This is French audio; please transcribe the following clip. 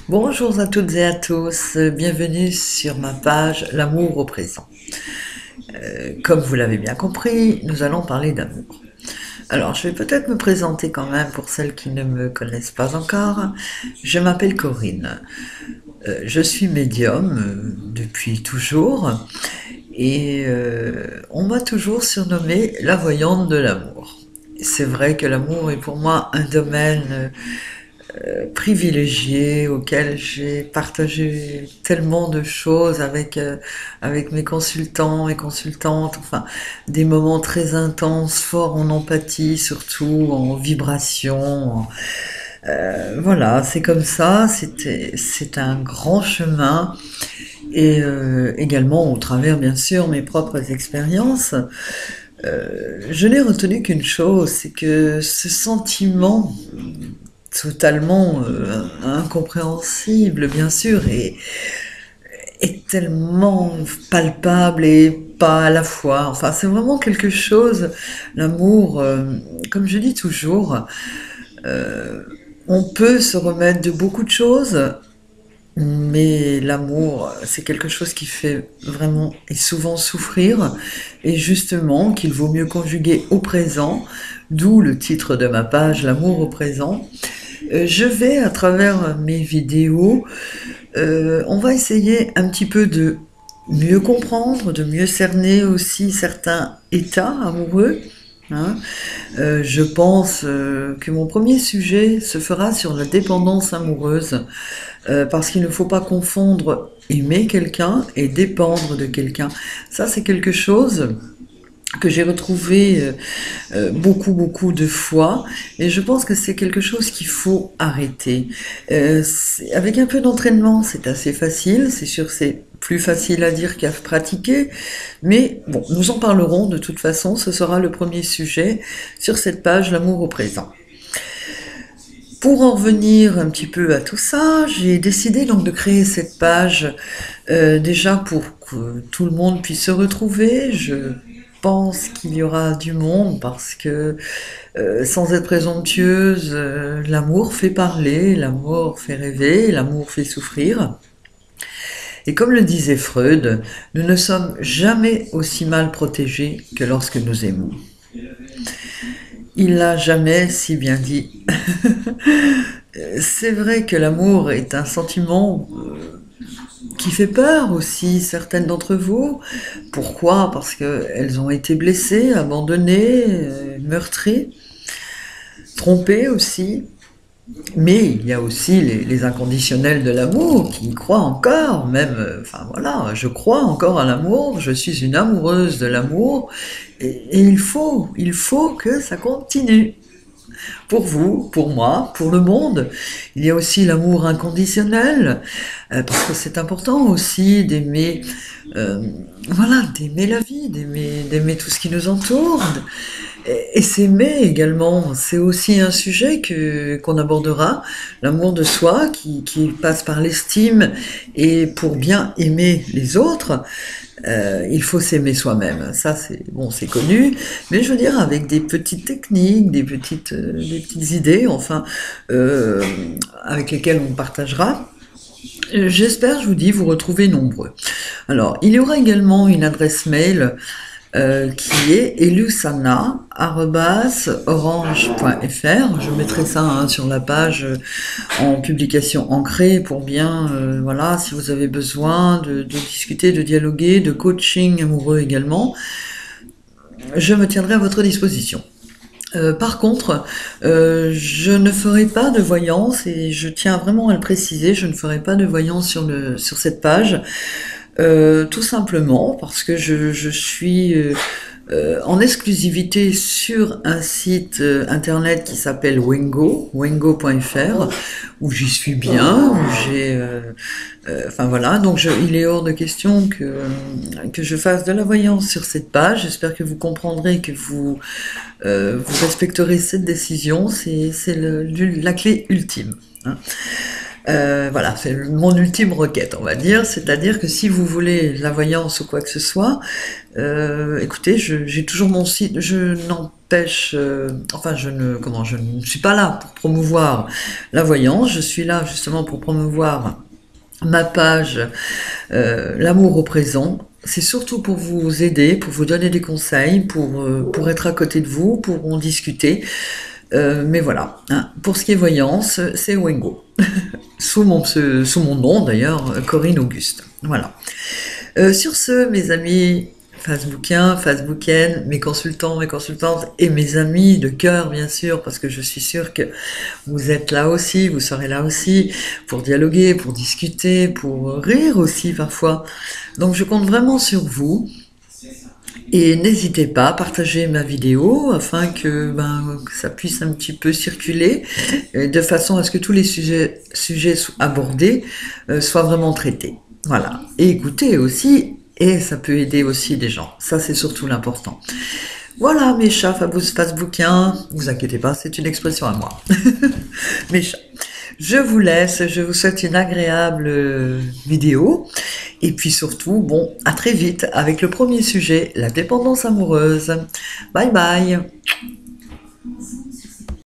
Bonjour à toutes et à tous, bienvenue sur ma page L'amour au présent. Comme vous l'avez bien compris, nous allons parler d'amour. Alors, je vais peut-être me présenter quand même pour celles qui ne me connaissent pas encore. Je m'appelle Corinne. Je suis médium depuis toujours et on m'a toujours surnommée la voyante de l'amour. C'est vrai que l'amour est pour moi un domaine privilégié auquel j'ai partagé tellement de choses avec mes consultants et consultantes, enfin des moments très intenses, forts en empathie, surtout en vibration. Voilà, c'est comme ça, c'est un grand chemin et également au travers bien sûr mes propres expériences. Je n'ai retenu qu'une chose, c'est que ce sentiment totalement incompréhensible, bien sûr, et est tellement palpable et pas à la fois. Enfin, c'est vraiment quelque chose, l'amour, comme je dis toujours, euh, on peut se remettre de beaucoup de choses, mais l'amour, c'est quelque chose qui fait vraiment et souvent souffrir, et justement qu'il vaut mieux conjuguer au présent, d'où le titre de ma page, L'amour au présent. Je vais, à travers mes vidéos, on va essayer un petit peu de mieux comprendre, de mieux cerner aussi certains états amoureux, hein. Je pense que mon premier sujet se fera sur la dépendance amoureuse, parce qu'il ne faut pas confondre aimer quelqu'un et dépendre de quelqu'un. Ça, c'est quelque chose que j'ai retrouvé beaucoup de fois, et je pense que c'est quelque chose qu'il faut arrêter. Avec un peu d'entraînement, c'est assez facile, c'est sûr c'est plus facile à dire qu'à pratiquer, mais bon, nous en parlerons de toute façon, ce sera le premier sujet sur cette page L'amour au présent. Pour en revenir un petit peu à tout ça, j'ai décidé donc de créer cette page déjà pour que tout le monde puisse se retrouver. Je pense qu'il y aura du monde parce que sans être présomptueuse, l'amour fait parler, l'amour fait rêver, l'amour fait souffrir. Et comme le disait Freud, nous ne sommes jamais aussi mal protégés que lorsque nous aimons. Il l'a jamais si bien dit. C'est vrai que l'amour est un sentiment qui fait peur aussi, certaines d'entre vous. Pourquoi? Parce qu'elles ont été blessées, abandonnées, meurtries, trompées aussi. Mais il y a aussi les inconditionnels de l'amour qui y croient encore, même, enfin voilà, je crois encore à l'amour, je suis une amoureuse de l'amour, et il faut que ça continue. Pour vous, pour moi, pour le monde. Il y a aussi l'amour inconditionnel, parce que c'est important aussi d'aimer, euh, voilà, d'aimer la vie, d'aimer tout ce qui nous entoure, et s'aimer également, c'est aussi un sujet qu'on abordera, l'amour de soi qui passe par l'estime, et pour bien aimer les autres, il faut s'aimer soi-même. Ça, c'est bon, c'est connu, mais je veux dire avec des petites techniques, des petites idées, enfin, euh, avec lesquelles on partagera. J'espère, je vous dis, vous retrouver nombreux. Alors, il y aura également une adresse mail qui est elusana@orange.fr. Je mettrai ça sur la page en publication ancrée pour bien, voilà, si vous avez besoin de discuter, de dialoguer, de coaching amoureux également, je me tiendrai à votre disposition. Par contre, je ne ferai pas de voyance et je tiens vraiment à le préciser, je ne ferai pas de voyance sur cette page. Tout simplement parce que je suis en exclusivité sur un site internet qui s'appelle wengo.fr, où j'y suis bien, où enfin voilà, donc il est hors de question que je fasse de la voyance sur cette page. J'espère que vous comprendrez, que vous respecterez cette décision, c'est la clé ultime, hein. Voilà, c'est mon ultime requête, on va dire. C'est-à-dire que si vous voulez la voyance ou quoi que ce soit, écoutez, j'ai toujours mon site. Je n'empêche, enfin, je ne suis pas là pour promouvoir la voyance. Je suis là justement pour promouvoir ma page, l'amour au présent. C'est surtout pour vous aider, pour vous donner des conseils, pour être à côté de vous, pour en discuter. Mais voilà, hein. Pour ce qui est voyance, c'est Wengo. Sous mon nom d'ailleurs, Corinne Auguste. Voilà. Sur ce, mes amis facebookiens, facebookiennes, mes consultants, mes consultantes et mes amis de cœur, bien sûr, parce que je suis sûre que vous êtes là aussi, vous serez là aussi pour dialoguer, pour discuter, pour rire aussi parfois. Donc je compte vraiment sur vous. Et n'hésitez pas à partager ma vidéo afin que ça puisse un petit peu circuler de façon à ce que tous les sujets abordés soient vraiment traités. Voilà. Et écoutez aussi, et ça peut aider aussi des gens. Ça, c'est surtout l'important. Voilà, mes chats facebookiens. Vous inquiétez pas, c'est une expression à moi. Mes chats. Je vous laisse, je vous souhaite une agréable vidéo. Et puis surtout, bon, à très vite avec le premier sujet, la dépendance amoureuse. Bye bye.